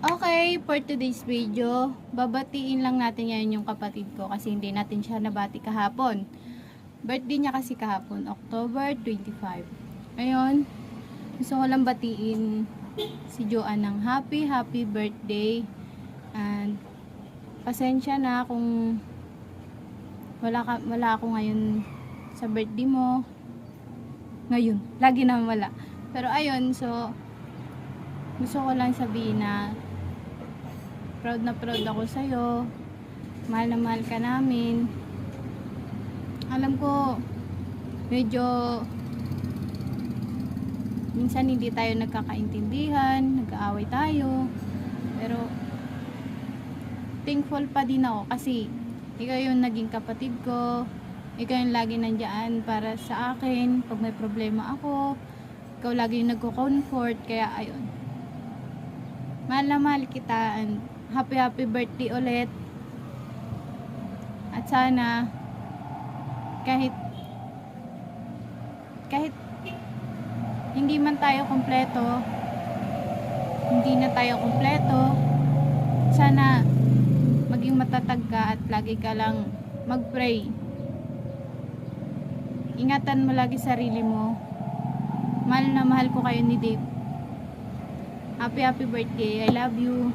Okay, for today's video, babatiin lang natin ngayon yung kapatid ko kasi hindi natin siya nabati kahapon. Birthday niya kasi kahapon, October 25. Ngayon, gusto ko lang batiin si Joanne ng happy birthday. And pasensya na kung wala ako ngayon sa birthday mo. Ngayon, lagi naman wala. Pero ayun, so gusto ko lang sabihin na proud na proud ako sa'yo. Mahal na mahal ka namin. Alam ko, medyo minsan hindi tayo nagkakaintindihan, nag-aaway tayo. Pero thankful pa din ako kasi ikaw yung naging kapatid ko. Ikaw yung lagi nandiyan para sa akin. Pag may problema ako, ikaw lagi yung nagko-comfort. Kaya ayun, mahal na mahal kita and happy birthday ulit. At sana kahit hindi man tayo kompleto, hindi na tayo kompleto, sana maging matatag ka at lagi ka lang mag-pray. Ingatan mo lagi sarili mo. Mahal na mahal ko kayo ni Dave. Happy birthday. I love you.